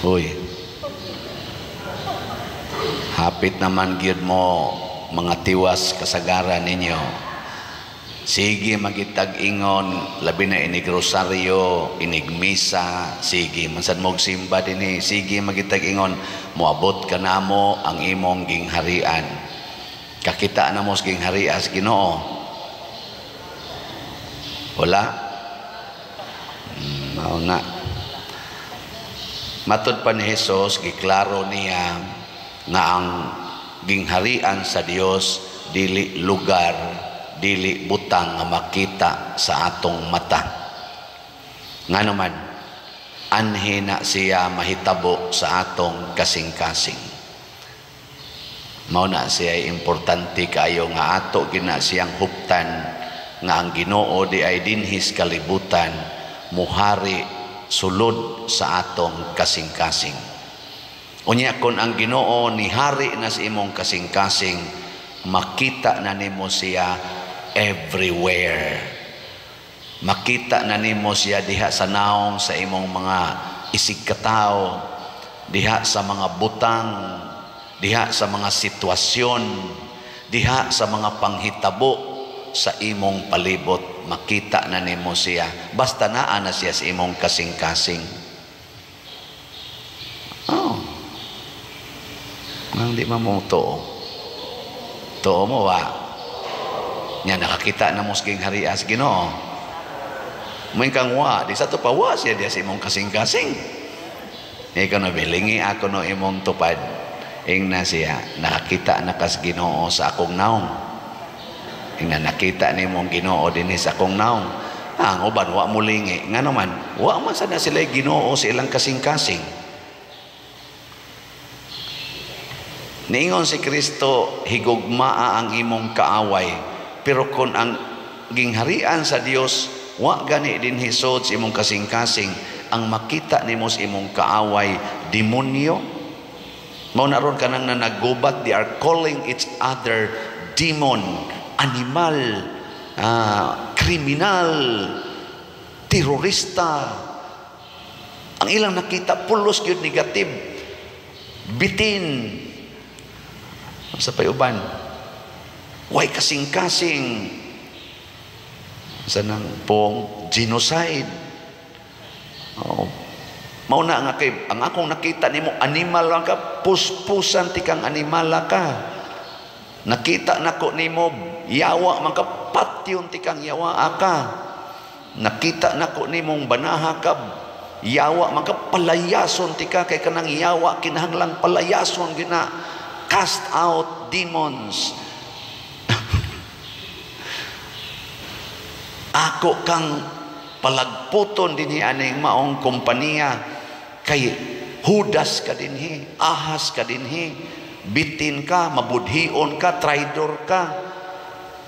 Uy, hapit naman gyud mo mga tiwas kasagaran ninyo. Sige magitag ingon, labi na inig rosaryo, inig misa, sige mansan mog simba dinhi, sige magitag ingon, moabot ka namo ang imong gingharian. Kakita na mo sa gingharian sa Ginoo. Wala. Mao na. Matud pa ni Jesus, giklaro niya nga ang gingharian sa Dios dili lugar, dili butang nga makita sa atong mata. Nga naman, anhi na siya mahitabo sa atong kasing-kasing. Mao na siya importante kayo nga ato gina siyang huptan nga ang Ginoo di ay dinhis kalibutan muhari sulod sa atong kasing-kasing. Unya kon ang Ginoo ni hari na sa imong kasing-kasing, makita na nimo siya everywhere. Makita na nimo siya diha sa naong sa imong mga isig katao, diha sa mga butang, diha sa mga sitwasyon, diha sa mga panghitabo sa imong palibot. Makita na nimo siya basta naa na siya sa imong kasing-kasing. Nang di mo tuo. Tuo mo wa. Nya nakakita na mo sa gingharian sa Ginoo. May kang wa, di sa to pa wa siya diya sa imong kasing-kasing. Ikaw na bilingi ako no imong tupad. Ing na siya nakakita na kas Ginoo sa akong naong. Nga nakita ni mong Ginoo dinhi sa akong naong. Ang uban wa mo lingi. Nga naman, wa man sana sila Ginoo sa ilang kasing-kasing. Niingon si Kristo, higugmaa ang imong kaaway. Pero kung ang gingharian sa Dios, wa gani din hisod sa imong kasing-kasing, ang makita nimo sa imong kaaway, demonyo. Mao na ron kanang nanagubat, they are calling each other demon, animal, kriminal, terorista. Ang ilang nakita pulos gyud negative, bitin. Sa payuban, way kasing-kasing, sa nang pong genocide. Mao na nga kay ang akong nakita nimo animal lang ka, puspusan ti kang animal ka. Nakita nako nimo yawa man ka, patyon ti kang yawa ka. Nakita nako nimong banaha ka, yawa man ka, palayason ti ka, kay kanang yawa kinahanglang palayason gina. Cast out demons. Ako kang palagputon dinhi aning maong kompanya, kay hudas ka dinhi, ahas ka dinhi, bitin ka, mabudhion ka, traidor ka,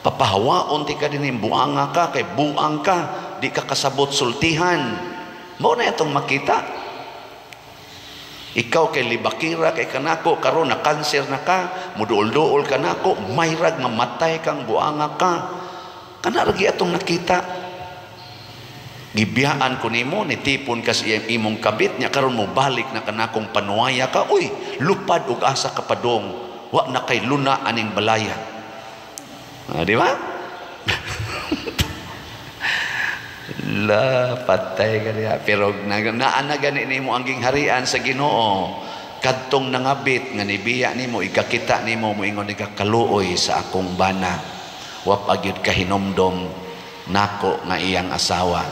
papahawaon ti ka dinhi, buanga ka, kay buang ka, di ka kasabot sultihan. Mao na itong makita. Ikaw kay libakira kay kanako, karon na kanser na ka, muduol-duol kanako, mayrag mamatay kang buanga ka. Kana lagi atong nakita. Gibiyaan ko nimo, nitipon ka sa imong kabit nya, karon mo balik na kanakong panuwaya ka. Uy, lupad ug asa ka padong, wa na kay luna aning balaya. Di ba? La patay ka niya. Pero naana gani nimo ang gingharian sa Ginoo, kadtong nangabit nga nibiya nimo, ikakita nimo moingon ikakaluoy sa akong bana, wa pagyud kahinomdom nako nga iyang asawa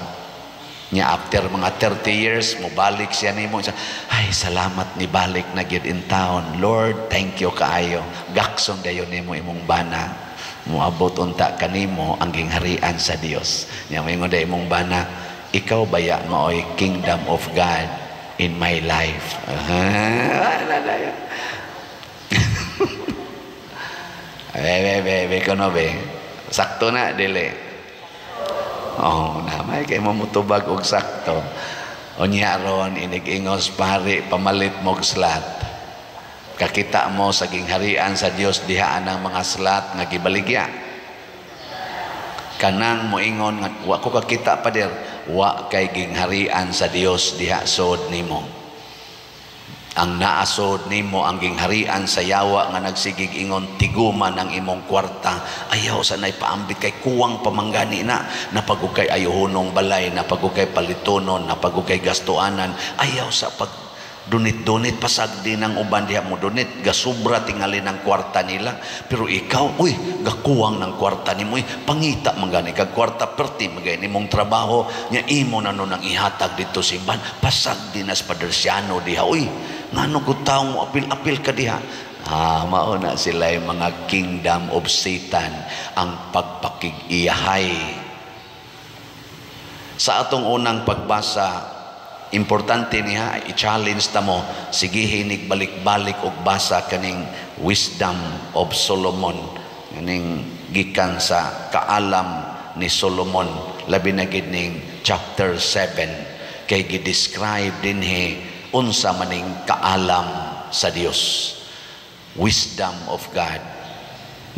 nya. After mga 30 years mo balik siya nimo, ay salamat ni balik na gyud in town, Lord thank you kaayo, gakson dayon nimo imong bana, moabot unta kanimo ang gingharian sa Dios. Nya moingon day imong bana, ikaw baya maoy kingdom of God in my life. Be kono be. Sakto na dili. Namay kay mamutubag og sakto. Unya ron inig-ingos pare pamalit mog slat. Kakita mo sa gingharian sa Dios diha anang mga slat nga gibaligya. Kanang moingon nga wa ko kakita pa der, wa kay gingharian sa Dios diha sod nimo. Ang naasod nimo ang gingharian sa yawa nga nagsigig ingon tiguman ang imong kwarta. Ayaw sa nay paambit kay kuwang pamanggani na napagukay ayuhunong balay, napagukay palitonon, napagukay gastuanan. Ayaw sa pag dunit-dunit pasagdi ng uban diha mo dunit gasubra tingali ng kwarta nila. Pero ikaw gakuwang ng kwarta nimo, pangita manggani kag kwarta perti magay nimong trabaho nya imo na nun ang ihatag dito simban pasagdi nas padersyano diha. Ngano ko taong mo apil-apil ka diha? Mauna sila yung mga kingdom of Satan, ang pagpakig-iyahay. Sa atong unang pagbasa, importante niya, i-challenge ta mo, sige hinig balik-balik og basa kaning Wisdom of Solomon, kaning gikan sa kaalam ni Solomon, labi na gid ning chapter 7, kay gi-describe dinhi unsa maning kaalam sa Dios, wisdom of God.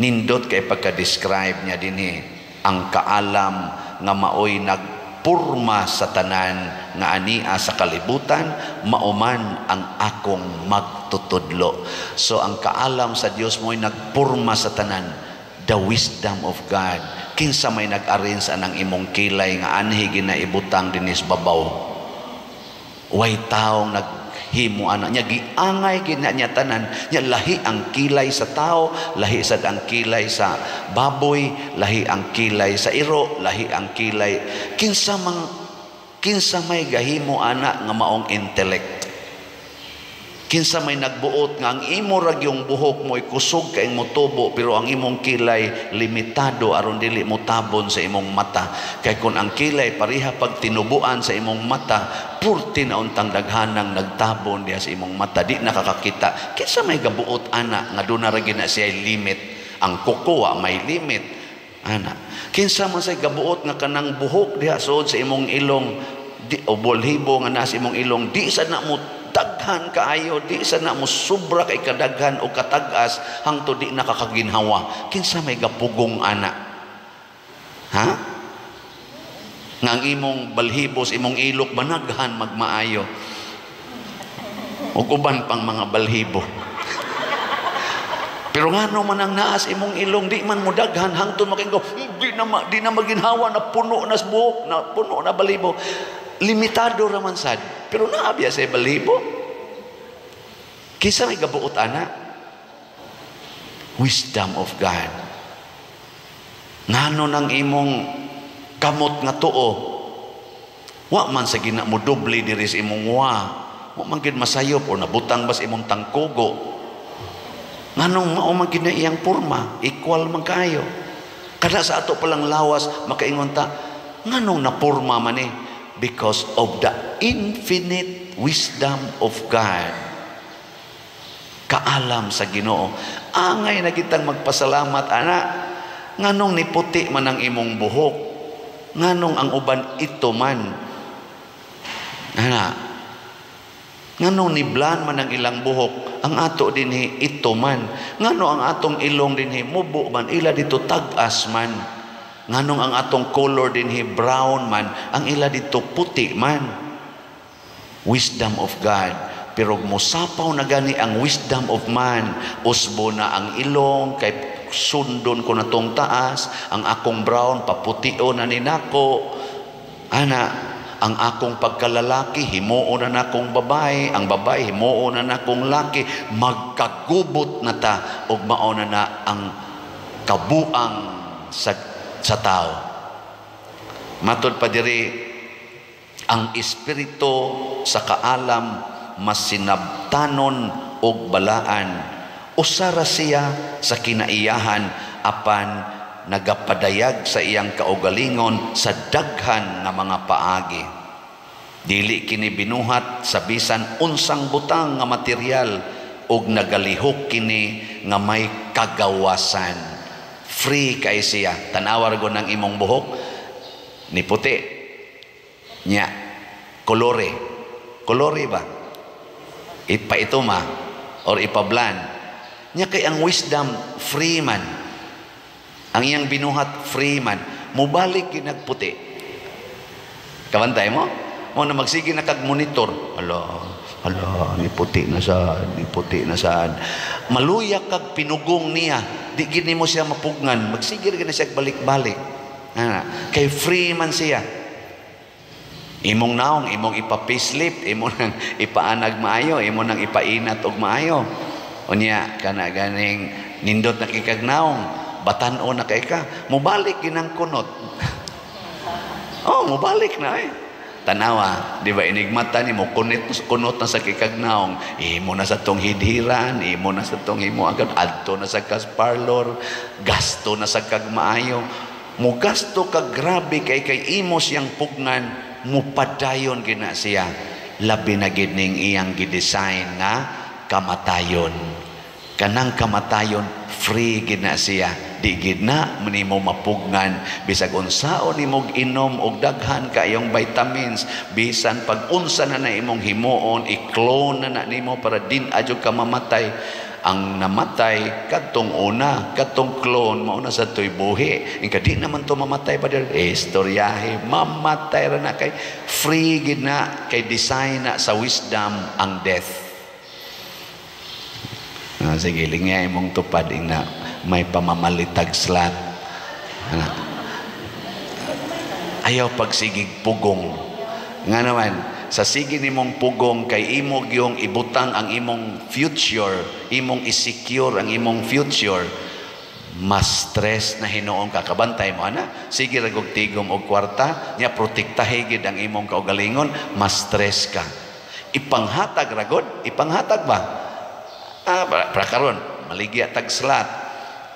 Nindot kay pagka-describe niya dinhi ang kaalam nga maoy nagpurma sa tanan nga ania sa kalibutan, mauman ang akong magtutudlo. So ang kaalam sa Dios mo'y nagpurma sa tanan, the wisdom of God. Kinsa may nag-arrange anang imong kilay nga anhi ginaibutang dinis babaw. Way taong naghimo anak niya giangay gina niya tanan niya, lahi ang kilay sa tao, lahi sad ang kilay sa baboy, lahi ang kilay sa iro, lahi ang kilay kinsa may gahimo anak nga maong intellect. Kinsa may nagbuot nga ang imo rag yung buhok mo kusog kay mo tubo, pero ang imong kilay limitado aron dili mo tabon sa imong mata. Kay kun ang kilay pariha pag tinubuan sa imong mata, purti na untang daghanang nagtabon diha sa imong mata, di nakakakita. Kinsa may gabuot ana nga doon na ra gina siya limit. Ang kukuha may limit ana. Kinsa man say gabuot nga kanang buhok diha suod sa imong ilong, di o bolhibo nga nasa imong ilong, di sa na mo daghan kaayo, di sa na mo sobra kay kadaghan o katagas hangtod di nakakaginhawa. Kinsa may gapugong ana? Ha? Nang imong balhibos, imong ilok banaghan magmaayo. Ug uban pang mga balhibo. Pero ngano man ang naas imong ilong, di man mo daghan hangtod makingo, di na maginhawa na puno na buhok, na puno na balhibo. Limitado raman sad, pero naabya sa balibo. Kisa may gabuot ana? Wisdom of God. Ngano nang imong kamot nga tuo, wa man sa gina mo doble diri sa imong wa man gid masayop o nabutang bas imong tangkugo. Nganong mao man gid na iyang porma, equal man kayo. Kada sa ato palang lawas makaingon ta, nganong naporma man eh? Because of the infinite wisdom of God. Kaalam sa Ginoo. Angay na kitang magpasalamat ana. Nganong niputi man ang imong buhok, nganong ang uban ito man ana, nganong niblan man ang ilang buhok, ang ato dinhi ito man, ngano ang atong ilong dinhi mubo man, ila dito tag-as man. Nganong ang atong color dinhi brown man, ang ila dito puti man. Wisdom of God. Pero musapaw na gani ang wisdom of man, usbo na ang ilong kay sundon ko na tong taas, ang akong brown paputio na ninako ana, ang akong pagkalalaki himuo na nakong babae, ang babae himuo na nakong laki, magkagubot na ta ug mao na ang kabuang sa tao. Matod pa diri, ang espiritu sa kaalam mas sinabtanon og balaan, usara siya sa kinaiyahan apan nagapadayag sa iyang kaugalingon sa daghan nga mga paagi. Dili kini binuhat sa bisan unsang butang nga material ug nagalihok kini nga may kagawasan. Free kay siya. Tanawar ko ng imong buhok ni puti nya kolore ba ipaituma or ipablan nya, kay ang wisdom free man, ang iyang binuhat free man, mubalik ginagputi. Kabantay mo mo na magsige na kag monitor. Hala, ni puti na sad. Maluya kag pinugong niya, di gid nimo siya mapugnan, magsige ra siya balik-balik. Kay free man siya. Imong naong, imong ipa-facelift, imong nang ipaanag maayo, imong nang ipainat og maayo. Unya kana ganing nindot na kay naong, batan-o na kay ka, mubalik ginang kunot. Mubalik na Tanawa, di ba inigmata ni mo kunot na sa kikagnaong, imo na sa tong hidhiran, imo na sa tong imo agad adto na sa kas parlor, gasto na sa kagmaayo. Mo gasto kag grabe kay imo siyang pugnan, mupadayon gina siya. Labi na gid ning iyang gidesign nga kamatayon. Kanang kamatayon free gid na siya. Di gid na nimo mapugnan bisag unsaon nimo inom og daghan kayong vitamins, bisan pag unsa na imong himuon i-clone na nimo para din adyo ka mamatay. Ang namatay kadtong una, kadtong clone mauna sa toy buhi. Ingka di naman to mamatay pa der istoryahe, mamatay ra na kay free gid na kay design na sa wisdom ang death. Sige, lingya imong tupad na may pamamalitag slat. Ayaw pagsigig pugong. Nga naman, sa sige nimong pugong kay imo yung ibutang ang imong future, imong isecure ang imong future, mas stress na hinuong kakabantay mo sige ragog tigom og kwarta nya protektahe gid ang imong kaugalingon, mas stress ka. Ipanghatag ragod, ipanghatag ba? Para karon maligya tag slat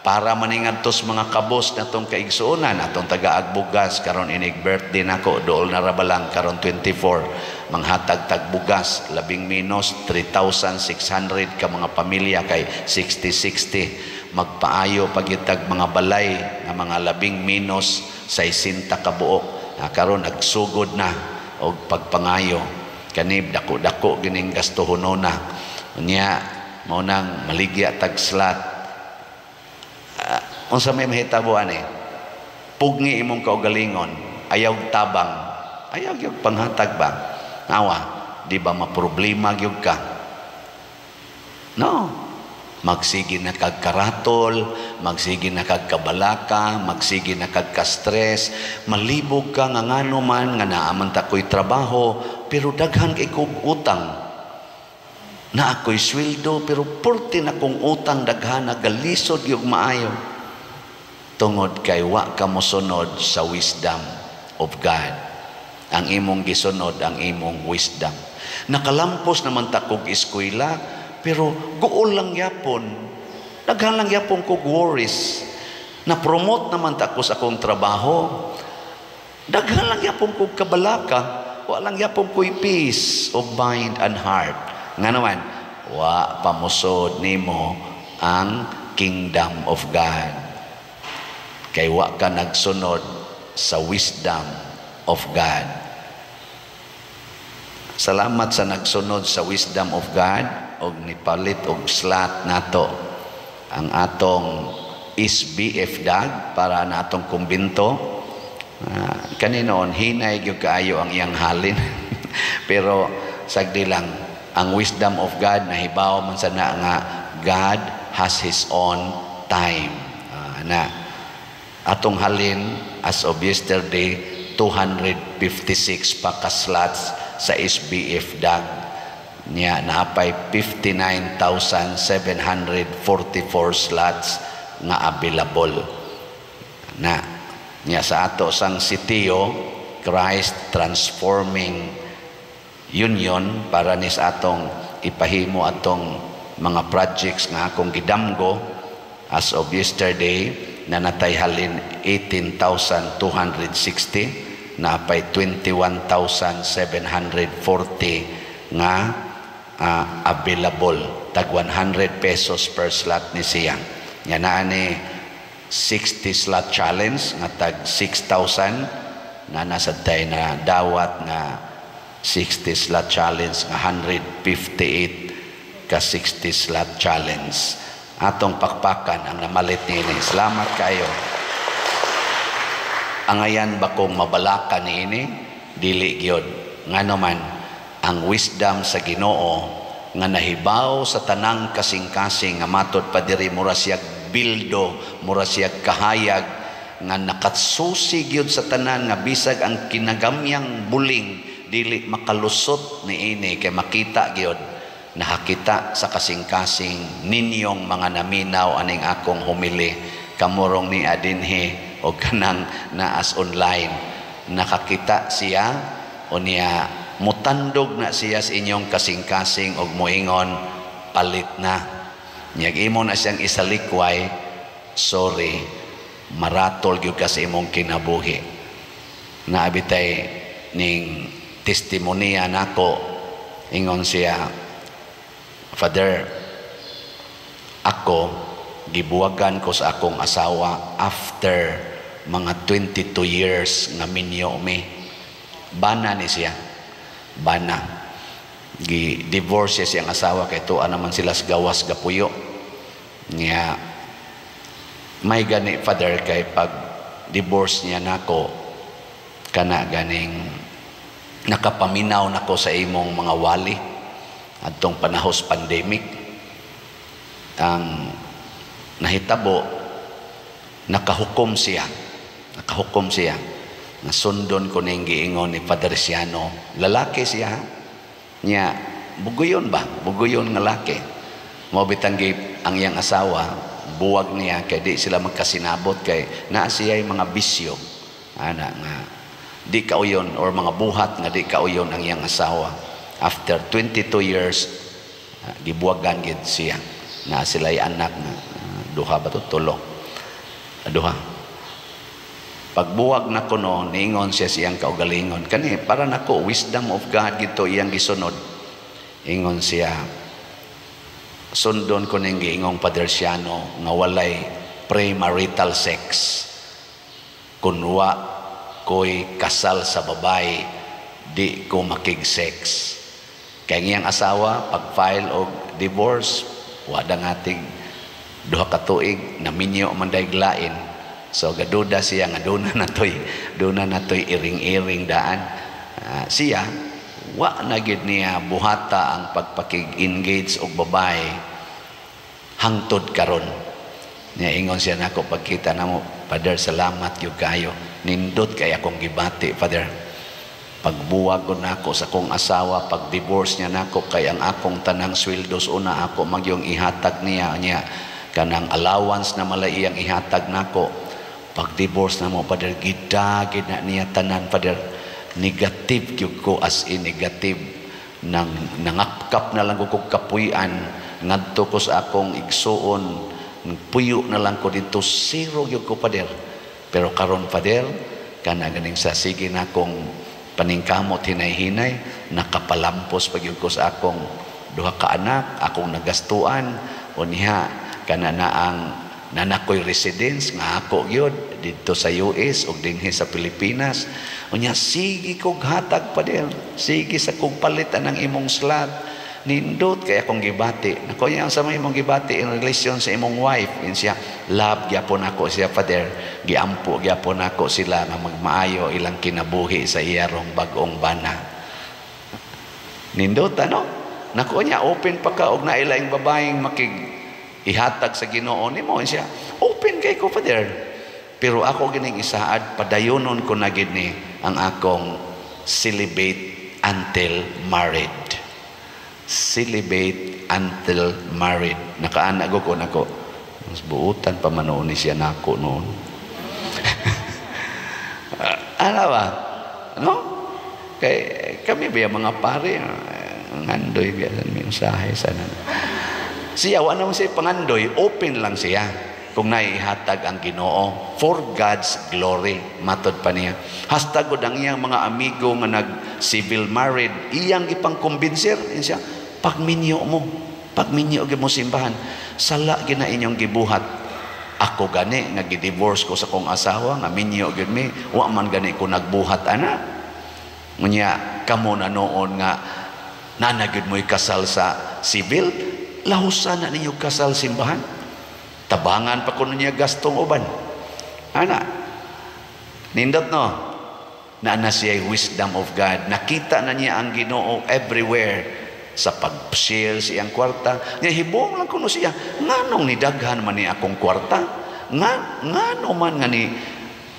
para maningadtos mga kabos natong kaigsuonan atong taga-agbugas karon inig birthday nako dool na rabalang karon 24 manghatag tag bugas labing minus 3,600 ka mga pamilya kay 60-60 magpaayo pagitag mga balay nga mga labing minus 60 ka buok karon nagsugod na og pagpangayo kanib dako-dako gining gastuhonona unya mao nang maligya tag slat. Unsa may mahitabo ani? Pugni imong kaugalingon, ayaw tabang, ayaw gyud panghatag ba? Awa, di ba maproblema gyud ka? No. Magsige na kag karatol, magsige na kag kabalaka, magsige na kag ka-stress, malibog ka nga ngano man nga naaman ta ko'y trabaho, pero daghan kay kog utang. Na ako'y sweldo pero porti na kong utang daghan nagalisod yung maayo tungod kay wa ka mosunod sa wisdom of God. Ang imong gisunod ang imong wisdom. Nakalampos naman ta kog eskwela pero guol lang yapon, daghan lang yapon kog worries. Na promote naman ta ko sa akong trabaho, daghan lang yapon kog kabalaka, wa lang yapon ko'y peace of mind and heart. Nga naman, wa pamusod nimo ang kingdom of God. Kay wa ka nagsunod sa wisdom of God. Salamat sa nagsunod sa wisdom of God og nipalit og slat nato ang atong SBF dag para natong kumbinto. Kaninoon hinay gyud kaayo ang iyang halin pero sagdi lang ang wisdom of God nahibaw man sana nga God has His own time. Atong halin as of yesterday 256 pa ka slots sa SBF dag niya naapay 59,744 slots nga available na niya sa ato sang sitio Christ Transforming Union para ni sa atong ipahimo atong mga projects nga akong gidamgo as of yesterday na natay halin 18,260 na pay 21,740 nga available tag 100 pesos per slot ni siya nga naa ni 60 slot challenge nga tag 6,000 na nasa tay na dawat nga 60 slot challenge nga 158 ka 60 slot challenge atong pakpakan ang namalit niini. Salamat kayo. Ang ayan ba kong mabalaka niini dili gyud ngano man ang wisdom sa Ginoo nga nahibaw sa tanang kasing-kasing nga matod pa diri mura siyag bildo, mura siyag kahayag nga nakatsusi gyud sa tanan nga bisag ang kinagamyang buling dili makalusot niini kay makita gyud nakakita sa kasing-kasing ninyong mga naminaw aning akong humili kamurong ni adinhi o kanang naas online nakakita siya o niya mutandog na siya sa inyong kasing-kasing og moingon palit na nyag imo na siyang isalikway sorry maratol gyud ka sa imong kinabuhi naabitay ning testimonya nako ingon siya Father ako gibuwagan ko sa akong asawa after mga 22 years nga minyo mi bana ni siya bana gi-divorce siya ang asawa kay tuwa naman sila sa gawas gapuyo niya may gani Father kay pag divorce niya nako kana ganing nakapaminaw nako sa imong mga wali adtong panahos pandemic ang nahitabo nakahukom siya nasundon ko ning giingon ni Father Siano lalaki siya niya bugoyon nga laki mao bitang ang iyang asawa buwag niya kay di sila magkasinabot kay naa siya mga bisyo ana nga di kauyon or mga buhat nga di kauyon ang iyang asawa after 22 years gibuwagan gid siya na sila'y anak na duha ba to tulo duha pagbuwag na kuno niingon siya siyang kaugalingon kani para nako wisdom of God gito iyang gisunod ingon siya sundon ko ning giingong Padre Siano nga walay premarital sex kunwa ko'y kasal sa babae di ko makig-sex kay ngiyang asawa pag-file og divorce wada ngatig duha ka tuig naminyo man dayeg lain so gaduda siya nga duna natoy iring-iring daan siya wa na gid niya buhata ang pagpakig-engage og babae hangtod karon niya ingon siya nako pagkita namo Father salamat gyud kayo nindot kay akong gibati Father pagbuwag ko nako sa kong asawa pag divorce niya nako kay ang akong tanang sweldos una ako magyong ihatag niya kanang allowance na malay iyang ihatag nako pag divorce na mo Father gidagid na niya tanan Father negative gyud ko as in negative nang nangakap na lang ko kapuy-an ngadto ko sa akong igsuon puyo na lang ko dito zero gyud ko Father pero karon Father kana ganing sa sige na akong paningkamot hinay-hinay nakapalampos pagyud ko sa akong duha ka anak akong nagastuan o niha kana na ang nanakoy residence nga ako gyud dito sa US ug dinhi sa Pilipinas unya sige kog hatag pa din sige sa kog palitan ang imong slot nindot kay akong gibati nako yang sa imong gibati in relation sa imong wife in siya love gyapon ako siya Father giampo gyapon ako sila nga magmaayo ilang kinabuhi sa iyarong bag-ong bana nindot ano nako niya open pa ka og nailaing babaeng makig ihatag sa Ginoo nimo siya open kay ko Father pero ako gining isaad padayonon ko na gid ni ang akong celibate until married nakaana ko nako mas buutan pa man ni siya nako noon ano ba no kay kami ba mga pare ngandoy biyasan mensahe sana siya wa naman siya pangandoy open lang siya kung naihatag ang Ginoo for God's glory matod pa niya hastag gud ang iyang mga amigo nga nag civil married iyang ipangkumbinser siya pagminyo gyud mo simbahan sala gina inyong gibuhat ako gani nga gi-divorce ko sa kong asawa nga minyo gyud mi wa man gani ko nagbuhat ana unya kamo na noon nga nanagyud mo'y kasal sa civil lahusan na ninyo kasal simbahan tabangan pa ko niya gastong uban ana nindot no na siya wisdom of God. Nakita na niya ang Ginoo everywhere sa pag-share siyang kwarta. Niya hibong lang kuno siya, nganong ni daghan man ni akong kwarta? Ngano man nga ni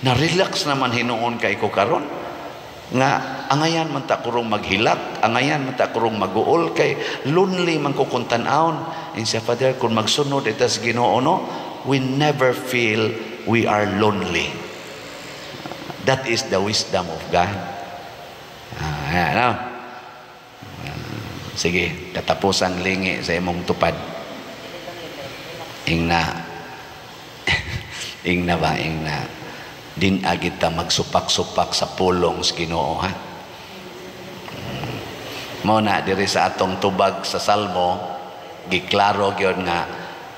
na-relax naman hinuon kay ko karon? Nga angayan man ta kurong maghilak, angayan man ta kurong maguol kay lonely man ko kung tan-awon. In sa Father, kung magsunod itas Ginoo, no, we never feel we are lonely. That is the wisdom of God. Ayan, no? Sige, katapusang lingi sa imong tupad. Ingna din agit ta magsupak-supak sa pulong sa Ginoo, ha? Mao na diri sa atong tubag sa Salmo, giklaro gyud nga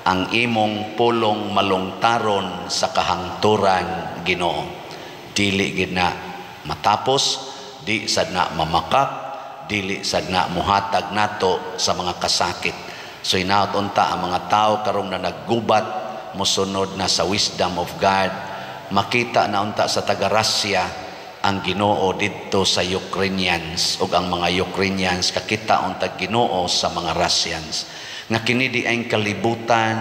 ang imong pulong malungtaron sa kahangturan, Ginoo. Dili gid na matapos, di sad na mamakak, dili sad na muhatag nato sa mga kasakit. So inaot unta ang mga tao karong na naggubat mosunod na sa wisdom of God, makita na unta sa taga-Russia ang Ginoo didto sa Ukrainians, ug ang mga Ukrainians kakita unta Ginoo sa mga Russians. Nga kini di ay kalibutan,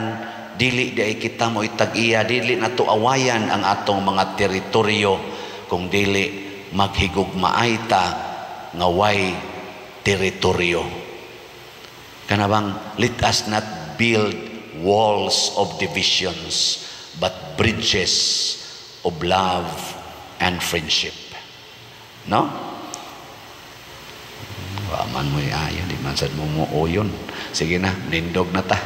dili di ay kita mo itag-iya, dili na to awayan ang atong mga teritoryo, kung dili maghigugmaay ta nga way teritoryo. Kanabang, let us not build walls of divisions, but bridges of love and friendship. No? Waman mo ayo, di man sad mo yun. Sige na, nindog na ta.